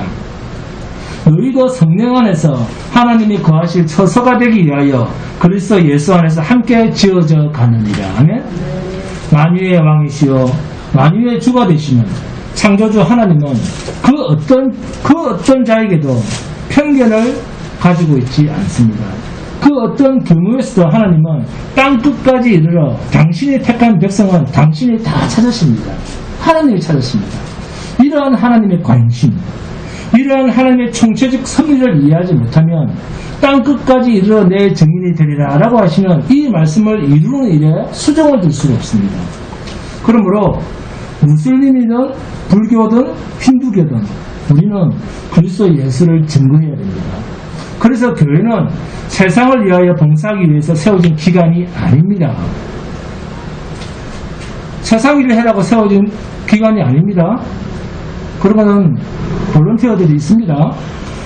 너희도 성령 안에서 하나님이 거하실 처소가 되기 위하여 그리스도 예수 안에서 함께 지어져 가느니라. 아멘. 만유의 왕이시요 만유의 주가 되시는 창조주 하나님은 그 어떤 자에게도 편견을 가지고 있지 않습니다. 그 어떤 경우에서도 하나님은 땅 끝까지 이르러 당신이 택한 백성은 당신이 다 찾으십니다. 하나님이 찾으십니다. 이러한 하나님의 관심, 이러한 하나님의 총체적 섭리를 이해하지 못하면 땅 끝까지 이르러 내 증인이 되리라 라고 하시는 이 말씀을 이루는 일에 수정을 둘 수가 없습니다. 그러므로 무슬림이든 불교든 힌두교든 우리는 그리스도 예수를 증거해야 됩니다. 그래서 교회는 세상을 위하여 봉사하기 위해서 세워진 기관이 아닙니다. 세상 일을 해라고 세워진 기관이 아닙니다. 그러고는 볼런티어들이 있습니다.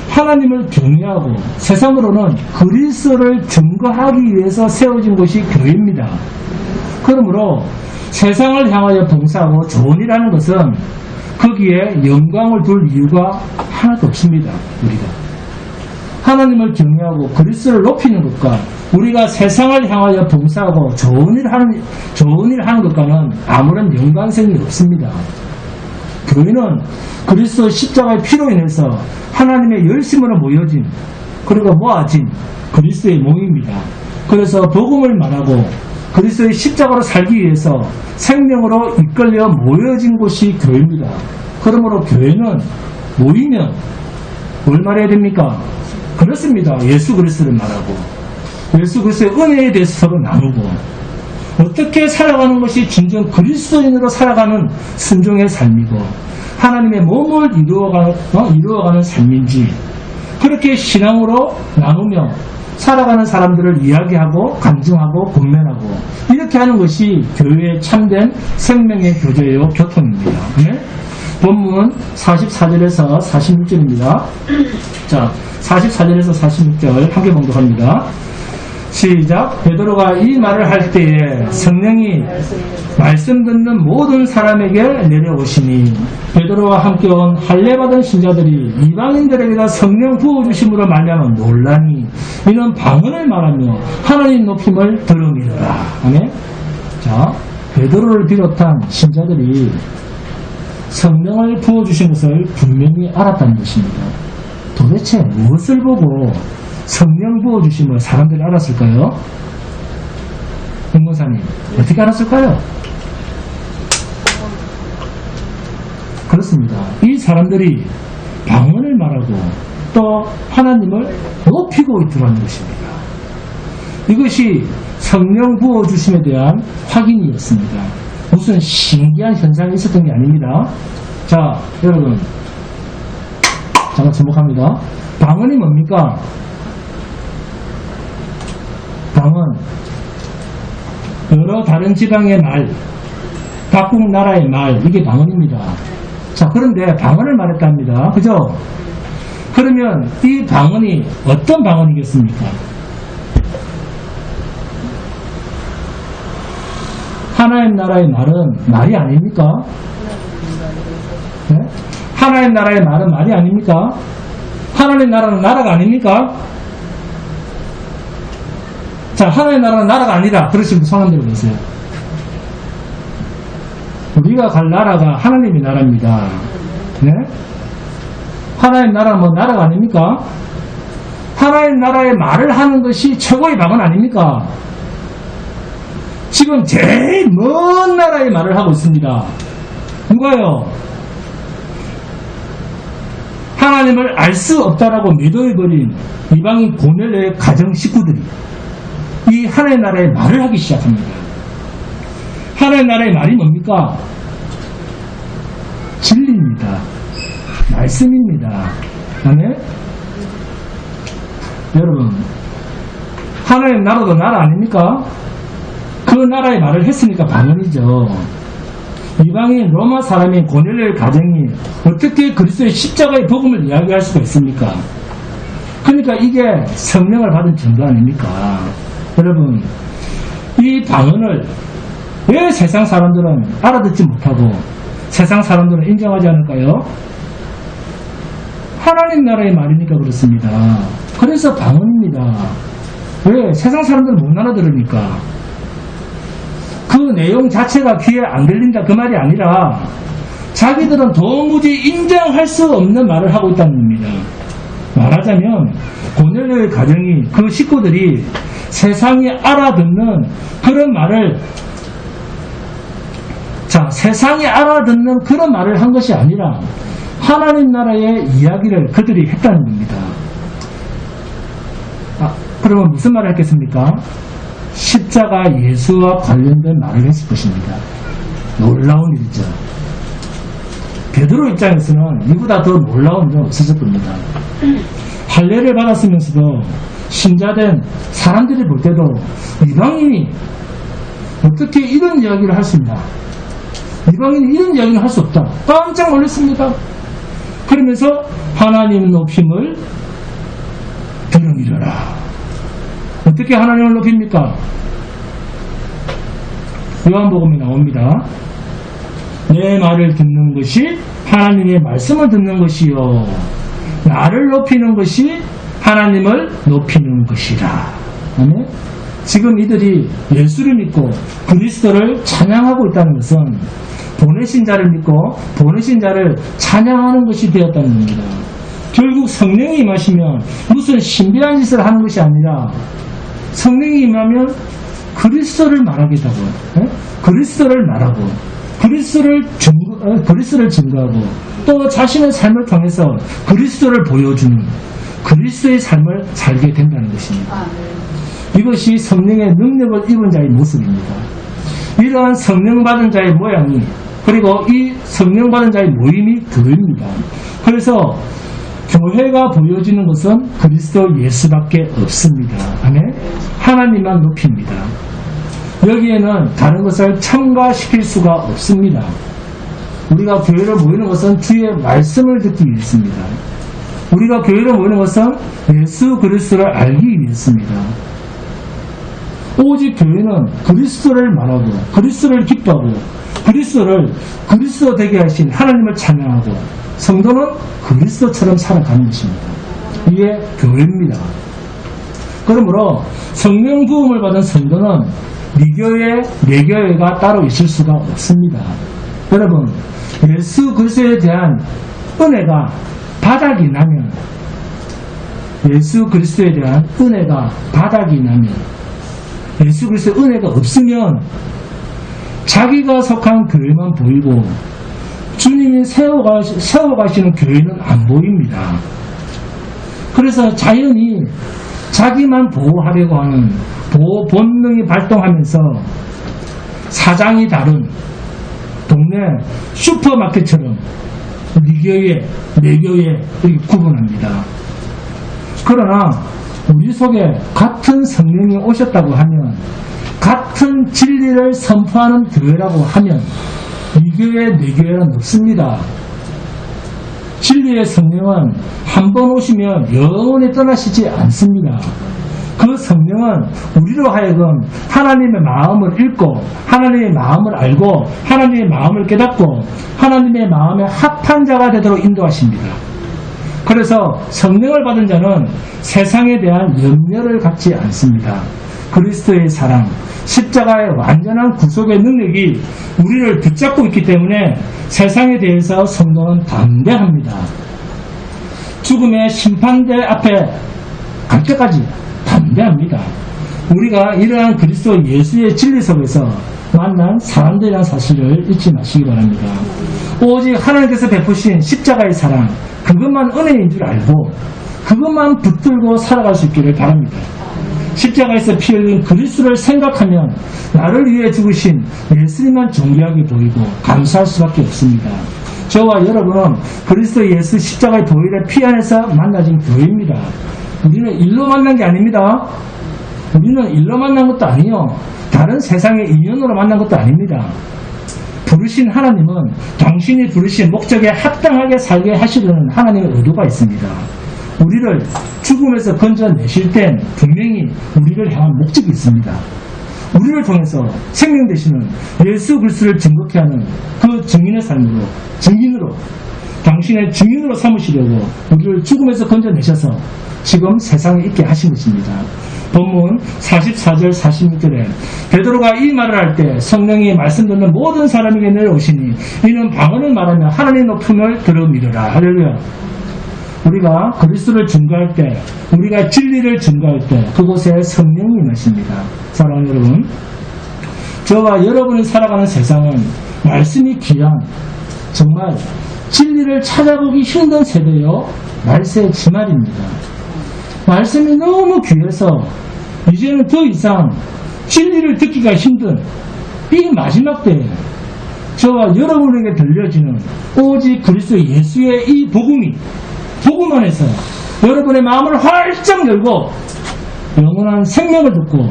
하나님을 경외하고 세상으로는 그리스도를 증거하기 위해서 세워진 것이 교회입니다. 그러므로 세상을 향하여 봉사하고 좋은 일 하는 것은 거기에 영광을 둘 이유가 하나도 없습니다. 우리가 하나님을 경외하고 그리스도를 높이는 것과 우리가 세상을 향하여 봉사하고 좋은 일 하는 것과는 아무런 연관성이 없습니다. 교회는 그리스도 십자가의 피로 인해서 하나님의 열심으로 모여진 그리고 모아진 그리스도의 몸입니다. 그래서 복음을 말하고 그리스도의 십자가로 살기 위해서 생명으로 이끌려 모여진 곳이 교회입니다. 그러므로 교회는 모이면 뭘 말해야 됩니까? 그렇습니다. 예수 그리스도를 말하고 예수 그리스도의 은혜에 대해서 서로 나누고 어떻게 살아가는 것이 진정 그리스도인으로 살아가는 순종의 삶이고 하나님의 몸을 이루어가는 삶인지 그렇게 신앙으로 나누며 살아가는 사람들을 이야기하고 간증하고 권면하고 이렇게 하는 것이 교회의 참된 생명의 교제요 교통입니다. 네? 본문 44절에서 46절입니다. 자, 44절에서 46절 함께 봉독합니다. 시작. 베드로가 이 말을 할 때에 성령이 말씀 듣는 모든 사람에게 내려오시니 베드로와 함께 온 할례받은 신자들이 이방인들에게다 성령 부어주심으로 말미암아 놀라니 이는 방언을 말하며 하나님 높임을 들음이라. 아멘. 자, 베드로를 비롯한 신자들이 성령을 부어주신 것을 분명히 알았다는 것입니다. 도대체 무엇을 보고 성령 부어주심을 사람들이 알았을까요? 김문사님 어떻게 알았을까요? 그렇습니다. 이 사람들이 방언을 말하고 또 하나님을 높이고 있더라는 것입니다. 이것이 성령 부어주심에 대한 확인이었습니다. 무슨 신기한 현상이 있었던 게 아닙니다. 자, 여러분 잠깐 주목합니다. 방언이 뭡니까? 방언, 여러 다른 지방의 말, 각국 나라의 말, 이게 방언입니다. 자, 그런데 방언을 말했답니다. 그죠? 그러면 이 방언이 어떤 방언이겠습니까? 하나님 나라의 말은 말이 아닙니까? 네? 하나님 나라의 말은 말이 아닙니까? 하나님 나라는 나라가 아닙니까? 자, 하나님 나라는 나라가 아니다. 그러시면 손 한번 들어보세요. 우리가 갈 나라가 하나님의 나라입니다. 네? 하나님 나라는 뭐 나라가 아닙니까? 하나님 나라의 말을 하는 것이 최고의 방언 아닙니까? 지금 제일 먼 나라의 말을 하고 있습니다. 누가요? 하나님을 알 수 없다라고 매도해버린 이방인 고넬료의 가정 식구들이 이 하나님 나라의 말을 하기 시작합니다. 하나님 나라의 말이 뭡니까? 진리입니다. 말씀입니다. 아멘? 여러분, 하나님 나라도 나라 아닙니까? 그 나라의 말을 했으니까 방언이죠. 이방인 로마 사람인 고넬료의 가정이 어떻게 그리스도의 십자가의 복음을 이야기할 수가 있습니까? 그러니까 이게 성령을 받은 증거 아닙니까? 여러분, 이 방언을 왜 세상 사람들은 알아듣지 못하고 세상 사람들은 인정하지 않을까요? 하나님 나라의 말이니까 그렇습니다. 그래서 방언입니다. 왜? 세상 사람들은 못 알아들으니까. 그 내용 자체가 귀에 안 들린다 그 말이 아니라 자기들은 도무지 인정할 수 없는 말을 하고 있다는 겁니다. 말하자면 고넬료의 가정이 그 식구들이 세상이 알아듣는 그런 말을 세상이 알아듣는 그런 말을 한 것이 아니라 하나님 나라의 이야기를 그들이 했다는 겁니다. 그러면 무슨 말을 했겠습니까? 십자가 예수와 관련된 말을 했을 것입니다. 놀라운 일이죠. 베드로 입장에서는 이보다 더 놀라운 일은 없었을 겁니다. 할례를 받았으면서도 신자된 사람들이 볼 때도 이방인이 어떻게 이런 이야기를 할 수 있나? 이방인이 이런 이야기를 할 수 없다. 깜짝 놀랐습니다. 그러면서 하나님 높임을 들으리라. 어떻게 하나님을 높입니까? 요한복음에 나옵니다. 내 말을 듣는 것이 하나님의 말씀을 듣는 것이요 나를 높이는 것이 하나님을 높이는 것이라. 아멘? 지금 이들이 예수를 믿고 그리스도를 찬양하고 있다는 것은 보내신 자를 믿고 보내신 자를 찬양하는 것이 되었다는 겁니다. 결국 성령이 임하시면 무슨 신비한 짓을 하는 것이 아니라 성령이 임하면 그리스도를 말하겠다고, 그리스도를 말하고 그리스도를 증거하고 또 자신의 삶을 통해서 그리스도를 보여주는 그리스도의 삶을 살게 된다는 것입니다. 이것이 성령의 능력을 입은 자의 모습입니다. 이러한 성령 받은 자의 모양이 그리고 이 성령 받은 자의 모임이 교회입니다. 그래서 교회가 보여지는 것은 그리스도 예수밖에 없습니다. 아멘? 하나님만 높입니다. 여기에는 다른 것을 첨가시킬 수가 없습니다. 우리가 교회를 모이는 것은 주의 말씀을 듣기 위해서입니다. 우리가 교회를 모이는 것은 예수 그리스도를 알기 위해서입니다. 오직 교회는 그리스도를 말하고 그리스도를 기뻐하고 그리스도 되게 하신 하나님을 찬양하고 성도는 그리스도처럼 살아가는 것입니다. 이게 교회입니다. 그러므로 성령 부음을 받은 성도는 미교회, 내교회가 따로 있을 수가 없습니다. 여러분, 예수 그리스도에 대한 은혜가 바닥이 나면 예수 그리스도에 대한 은혜가 바닥이 나면 예수 그리스도의 은혜가 없으면 자기가 속한 교회만 보이고 주님이 세워가시는 교회는 안 보입니다. 그래서 자연히 자기만 보호하려고 하는 보호 본능이 발동하면서 사장이 다른 동네 슈퍼마켓처럼 네 교회, 내 교회 이렇게 구분합니다. 그러나 우리 속에 같은 성령이 오셨다고 하면, 같은 진리를 선포하는 교회라고 하면 이 교회, 내 교회는 없습니다. 진리의 성령은 한 번 오시면 영원히 떠나시지 않습니다. 그 성령은 우리로 하여금 하나님의 마음을 읽고 하나님의 마음을 알고 하나님의 마음을 깨닫고 하나님의 마음에 합한 자가 되도록 인도하십니다. 그래서 성령을 받은 자는 세상에 대한 염려를 갖지 않습니다. 그리스도의 사랑, 십자가의 완전한 구속의 능력이 우리를 붙잡고 있기 때문에 세상에 대해서 성도는 담대합니다. 죽음의 심판대 앞에 갈 때까지 담대합니다. 우리가 이러한 그리스도 예수의 진리 속에서 만난 사람들이라는 사실을 잊지 마시기 바랍니다. 오직 하나님께서 베푸신 십자가의 사랑, 그것만 은혜인 줄 알고 그것만 붙들고 살아갈 수 있기를 바랍니다. 십자가에서 피 흘린 그리스도를 생각하면 나를 위해 죽으신 예수님만 존귀하게 보이고 감사할 수밖에 없습니다. 저와 여러분은 그리스도 예수 십자가의 보혈의 피 안에서 만나진 교회입니다. 우리는 일로 만난 게 아닙니다. 우리는 일로 만난 것도 아니요, 다른 세상의 인연으로 만난 것도 아닙니다. 부르신 하나님은 당신이 부르신 목적에 합당하게 살게 하시려는 하나님의 의도가 있습니다. 우리를 죽음에서 건져내실 땐 분명히 우리를 향한 목적이 있습니다. 우리를 통해서 생명 되시는 예수 그리스도를 증거케 하는 그 증인의 삶으로, 증인으로, 당신의 증인으로 삼으시려고 우리를 죽음에서 건져내셔서 지금 세상에 있게 하신 것입니다. 본문 44절 46절에 베드로가 이 말을 할 때 성령이 말씀 듣는 모든 사람에게 내려오시니 이는 방언을 말하며 하나님의 높음을 들어 미르라. 할렐루야. 우리가 그리스도를 증거할 때, 우리가 진리를 증거할 때 그곳에 성령이 임하십니다. 사랑하는 여러분, 저와 여러분이 살아가는 세상은 말씀이 귀한, 정말 진리를 찾아보기 힘든 세대요, 말세 지말입니다. 말씀이 너무 귀해서 이제는 더 이상 진리를 듣기가 힘든 이 마지막 때에 저와 여러분에게 들려지는 오직 그리스도 예수의 이 복음이, 복음 안에서 여러분의 마음을 활짝 열고 영원한 생명을 듣고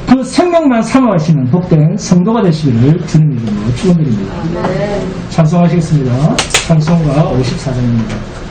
그 생명만 삼아가시는 복된 성도가 되시기를 주님의 이름으로 축원드립니다. 찬송하시겠습니다. 찬송가 54장입니다.